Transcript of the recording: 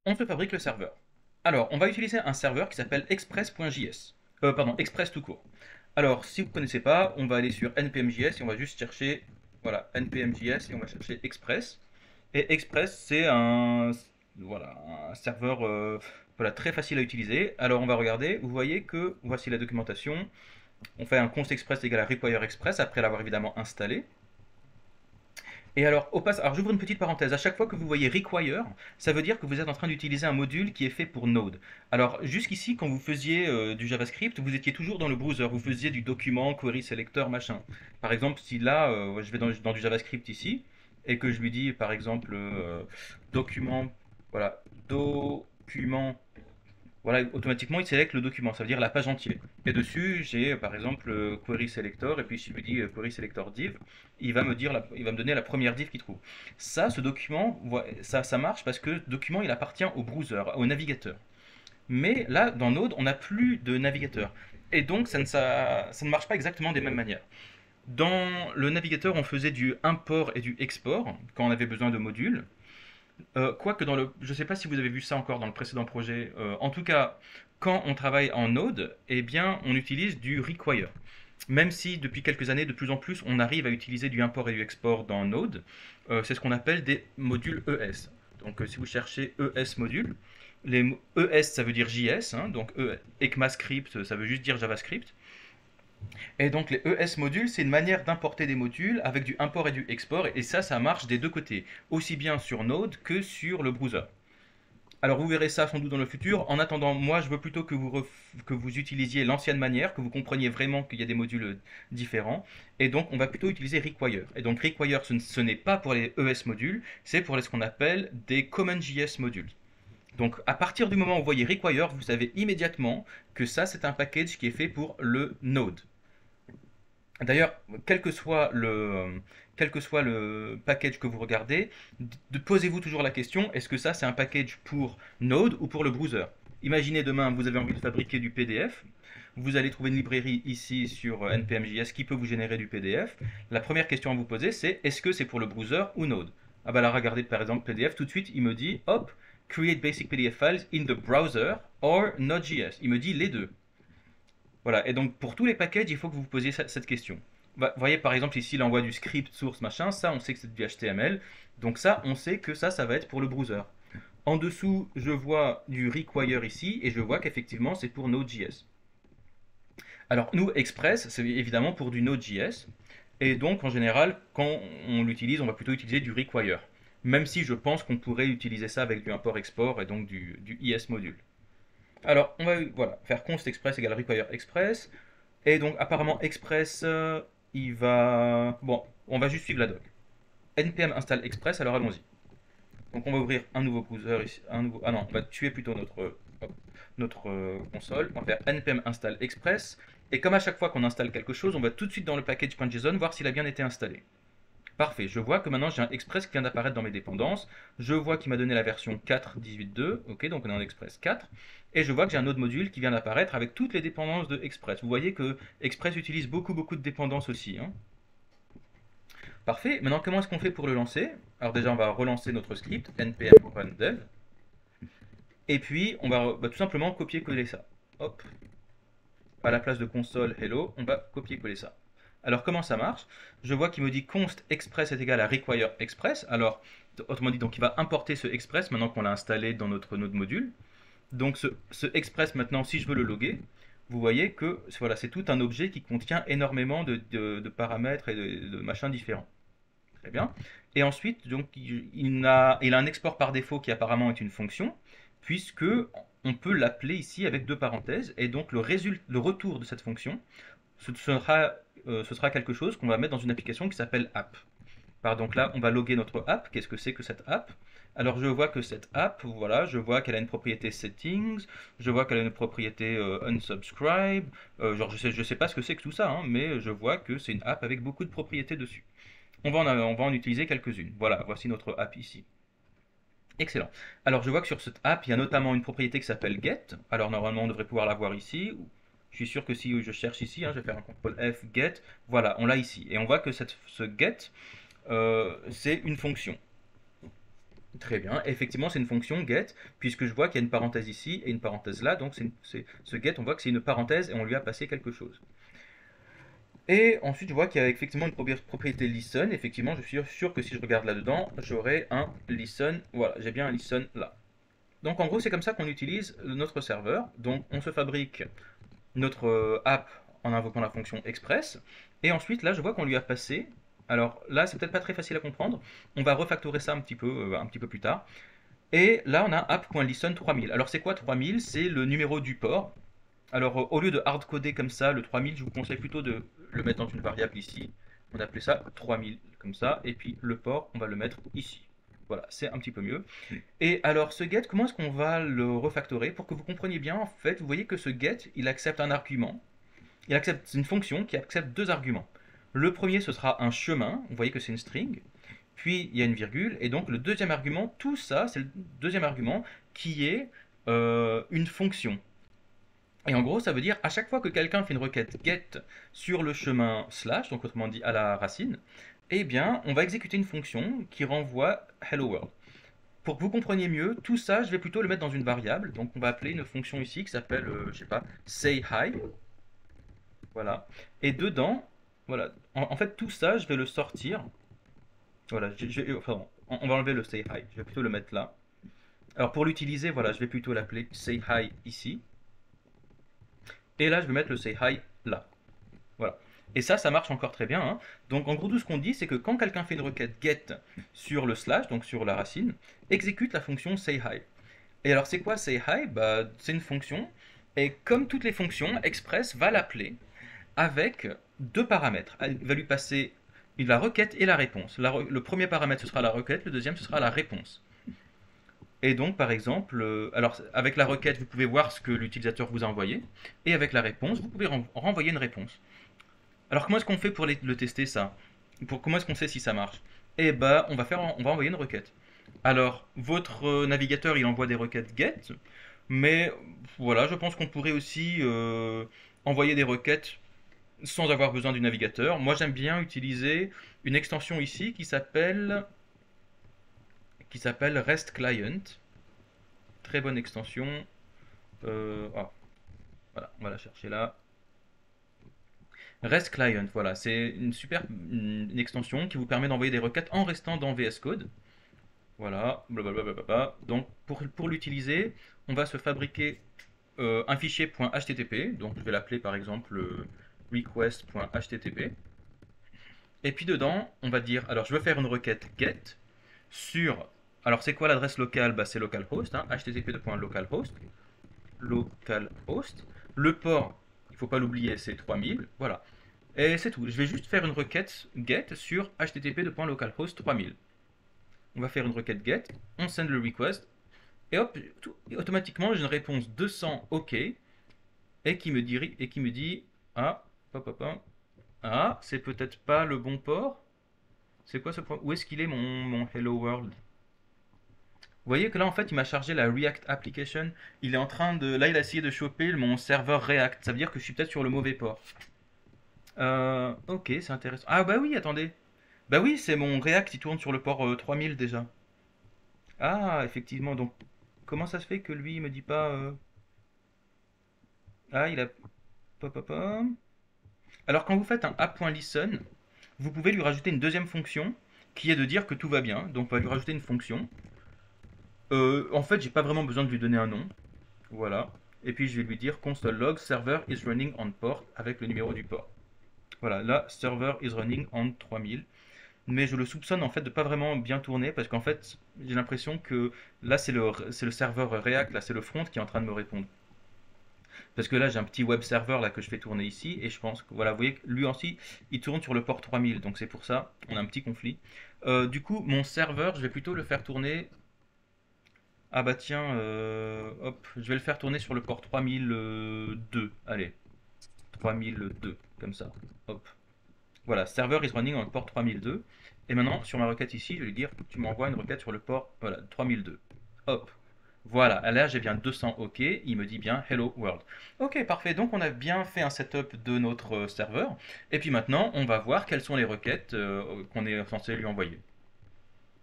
on se fabrique le serveur. Alors, on va utiliser un serveur qui s'appelle express.js. Pardon, express tout court. Alors, si vous ne connaissez pas, on va aller sur npm.js et on va juste chercher, voilà, npm.js et on va chercher express. Et express, c'est voilà, un serveur voilà, très facile à utiliser. Alors, on va regarder, vous voyez que, voici la documentation. On fait un const express égale à require express après l'avoir évidemment installé. Et alors, alors j'ouvre une petite parenthèse. À chaque fois que vous voyez require, ça veut dire que vous êtes en train d'utiliser un module qui est fait pour Node. Alors, jusqu'ici, quand vous faisiez du JavaScript, vous étiez toujours dans le browser. Vous faisiez du document, query selector, machin. Par exemple, si là, je vais dans du JavaScript ici, et que je lui dis, par exemple, document, voilà, document voilà, automatiquement, il sélecte le document, ça veut dire la page entière. Et dessus, j'ai par exemple query selector, et puis si je lui dis query selector div, il va me donner la première div qu'il trouve. Ça, ce document, ça marche parce que le document, il appartient au browser, au navigateur. Mais là, dans Node, on n'a plus de navigateur. Et donc, ça ne marche pas exactement des mêmes manières. Dans le navigateur, on faisait du import et du export quand on avait besoin de modules. Quoique je ne sais pas si vous avez vu ça encore dans le précédent projet. En tout cas, quand on travaille en Node, eh bien, on utilise du require. Même si depuis quelques années, de plus en plus, on arrive à utiliser du import et du export dans Node, c'est ce qu'on appelle des modules ES. Donc, si vous cherchez ES module, ES ça veut dire JS, hein, donc ECMAScript ça veut juste dire JavaScript. Et donc les ES modules, c'est une manière d'importer des modules avec du import et du export, et ça marche des deux côtés, aussi bien sur Node que sur le browser. Alors vous verrez ça sans doute dans le futur. En attendant, moi je veux plutôt que vous utilisiez l'ancienne manière, que vous compreniez vraiment qu'il y a des modules différents. Et donc on va plutôt utiliser require. Et donc require, ce n'est pas pour les ES modules, c'est pour ce qu'on appelle des CommonJS modules. Donc à partir du moment où vous voyez require, vous savez immédiatement que ça c'est un package qui est fait pour le Node. D'ailleurs, quel que soit le package que vous regardez, posez-vous toujours la question, est-ce que ça c'est un package pour Node ou pour le browser? Imaginez demain, vous avez envie de fabriquer du PDF, vous allez trouver une librairie ici sur npm.js qui peut vous générer du PDF. La première question à vous poser, c'est est-ce que c'est pour le browser ou Node? Ah bah là, regardez par exemple PDF, tout de suite il me dit, hop, create basic PDF files in the browser or Node.js. Il me dit les deux. Voilà, et donc pour tous les packages, il faut que vous vous posiez cette question. Bah, vous voyez par exemple ici l'envoi du script source machin, ça on sait que c'est du HTML, donc ça on sait que ça va être pour le browser. En dessous, je vois du require ici et je vois qu'effectivement c'est pour Node.js. Alors nous, Express, c'est évidemment pour du Node.js, et donc en général, quand on l'utilise, on va plutôt utiliser du require. Même si je pense qu'on pourrait utiliser ça avec du import-export et donc du IS module. Alors, on va voilà, faire const express égale require express. Et donc, apparemment, express, il va. Bon, on va juste suivre la doc. npm install express, alors allons-y. Donc, on va ouvrir un nouveau browser ici. Ah non, on va tuer plutôt notre console. On va faire npm install express. Et comme à chaque fois qu'on installe quelque chose, on va tout de suite dans le package.json voir s'il a bien été installé. Parfait, je vois que maintenant j'ai un Express qui vient d'apparaître dans mes dépendances. Je vois qu'il m'a donné la version 4.18.2, ok, donc on est en Express 4. Et je vois que j'ai un autre module qui vient d'apparaître avec toutes les dépendances de Express. Vous voyez que Express utilise beaucoup de dépendances aussi, hein. Parfait, maintenant comment est-ce qu'on fait pour le lancer? Alors déjà on va relancer notre script, npm run dev. Et puis on va tout simplement copier-coller ça. Hop, à la place de console hello, on va copier-coller ça. Alors comment ça marche? Je vois qu'il me dit const express est égal à require express. Alors autrement dit, donc il va importer ce express maintenant qu'on l'a installé dans notre node module. Donc ce express maintenant, si je veux le loguer, vous voyez que voilà, c'est tout un objet qui contient énormément de paramètres et de machins différents. Très bien. Et ensuite, donc, il a un export par défaut qui apparemment est une fonction, puisque on peut l'appeler ici avec deux parenthèses, et donc le retour de cette fonction, ce sera quelque chose qu'on va mettre dans une application qui s'appelle app. Donc là, on va loguer notre app. Qu'est-ce que c'est que cette app? Alors je vois que cette app, voilà, je vois qu'elle a une propriété settings, je vois qu'elle a une propriété unsubscribe, genre je sais pas ce que c'est que tout ça, hein, mais je vois que c'est une app avec beaucoup de propriétés dessus. On va en utiliser quelques-unes. Voilà, voici notre app ici. Excellent. Alors je vois que sur cette app, il y a notamment une propriété qui s'appelle get. Alors normalement, on devrait pouvoir la voir ici. Je suis sûr que si je cherche ici, hein, je vais faire un CTRL F get. Voilà, on l'a ici. Et on voit que ce get, c'est une fonction. Très bien. Effectivement, c'est une fonction get, puisque je vois qu'il y a une parenthèse ici et une parenthèse là. Donc, ce get, on voit que c'est une parenthèse et on lui a passé quelque chose. Et ensuite, je vois qu'il y a effectivement une propriété listen. Effectivement, je suis sûr que si je regarde là-dedans, j'aurai un listen. Voilà, j'ai bien un listen là. Donc, en gros, c'est comme ça qu'on utilise notre serveur. Donc, on se fabrique notre app en invoquant la fonction express. Et ensuite, là, je vois qu'on lui a passé. Alors là, c'est peut-être pas très facile à comprendre. On va refactorer ça un petit peu plus tard. Et là, on a app.listen 3000. Alors, c'est quoi 3000? C'est le numéro du port. Alors, au lieu de hardcoder comme ça, le 3000, je vous conseille plutôt de le mettre dans une variable ici. On appelait ça 3000, comme ça. Et puis, le port, on va le mettre ici. Voilà, c'est un petit peu mieux. Et alors, ce get, comment est-ce qu'on va le refactorer? Pour que vous compreniez bien, en fait, vous voyez que ce get, il accepte un argument. Il accepte une fonction qui accepte deux arguments. Le premier, ce sera un chemin. Vous voyez que c'est une string. Puis, il y a une virgule. Et donc, le deuxième argument, tout ça, c'est le deuxième argument qui est une fonction. Et en gros, ça veut dire à chaque fois que quelqu'un fait une requête get sur le chemin slash, donc autrement dit à la racine, eh bien, on va exécuter une fonction qui renvoie hello world. Pour que vous compreniez mieux, tout ça, je vais plutôt le mettre dans une variable. Donc, on va appeler une fonction ici qui s'appelle, je sais pas, say hi. Voilà. Et dedans, voilà. En fait, tout ça, je vais le sortir. Voilà. Enfin, on va enlever le say hi. Je vais plutôt le mettre là. Alors, pour l'utiliser, voilà, je vais plutôt l'appeler say hi ici. Et là, je vais mettre le say hi là. Voilà. Et ça marche encore très bien, hein. Donc en gros, tout ce qu'on dit, c'est que quand quelqu'un fait une requête get sur le slash, donc sur la racine, exécute la fonction say hi. Et alors c'est quoi say hi? Bah, c'est une fonction, et comme toutes les fonctions, Express va l'appeler avec deux paramètres. Il va lui passer la requête et la réponse. Le premier paramètre, ce sera la requête, le deuxième, ce sera la réponse. Et donc, par exemple, alors avec la requête, vous pouvez voir ce que l'utilisateur vous a envoyé, et avec la réponse, vous pouvez renvoyer une réponse. Alors comment est-ce qu'on fait pour le tester ça? Comment est-ce qu'on sait si ça marche? Eh ben, on va envoyer une requête. Alors, votre navigateur, il envoie des requêtes GET, mais voilà, je pense qu'on pourrait aussi envoyer des requêtes sans avoir besoin du navigateur. Moi, j'aime bien utiliser une extension ici qui s'appelle REST Client. Très bonne extension. Voilà, on va la chercher là. REST Client, voilà, c'est une extension qui vous permet d'envoyer des requêtes en restant dans VS Code. Voilà, blablabla. Donc pour l'utiliser, on va se fabriquer un fichier .http. Donc je vais l'appeler par exemple request.http. Et puis dedans, on va dire, alors je veux faire une requête get sur, alors c'est quoi l'adresse locale? Bah, c'est localhost, hein, http://localhost. Localhost. Le port, il ne faut pas l'oublier, c'est 3000. Voilà. Et c'est tout. Je vais juste faire une requête get sur http://localhost 3000. On va faire une requête get, on send le request, et hop, automatiquement j'ai une réponse 200 OK, et qui me dit ah, ah, c'est peut-être pas le bon port. C'est quoi ce point? Où est-ce qu'il est mon hello world? Vous voyez que là en fait il m'a chargé la React application. Il est en train de. Là il a essayé de choper mon serveur React. Ça veut dire que je suis peut-être sur le mauvais port. Ok, c'est intéressant. Ah bah oui, attendez. Bah oui, c'est mon React qui tourne sur le port 3000 déjà. Ah, effectivement, donc comment ça se fait que lui il me dit pas Ah, il a. Alors quand vous faites un app.listen, vous pouvez lui rajouter une deuxième fonction qui est de dire que tout va bien. Donc on va lui rajouter une fonction. En fait, j'ai pas vraiment besoin de lui donner un nom. Voilà. Et puis je vais lui dire console log server is running on port avec le numéro du port. Voilà, là, server is running on 3000. Mais je le soupçonne en fait de pas vraiment bien tourner parce qu'en fait, j'ai l'impression que là, c'est le serveur React, là, c'est le front qui est en train de me répondre. Parce que là, j'ai un petit web server là que je fais tourner ici et je pense que voilà, vous voyez que lui aussi, il tourne sur le port 3000. Donc c'est pour ça, on a un petit conflit. Du coup, mon serveur, je vais plutôt le faire tourner. Ah bah tiens, hop, je vais le faire tourner sur le port 3002. Allez, 3002, comme ça. Hop. Voilà, server is running on port 3002. Et maintenant, sur ma requête ici, je vais lui dire, tu m'envoies une requête sur le port, voilà, 3002. Hop. Voilà, là j'ai bien 200 OK, il me dit bien Hello World. Ok, parfait, donc on a bien fait un setup de notre serveur. Et puis maintenant, on va voir quelles sont les requêtes qu'on est censé lui envoyer.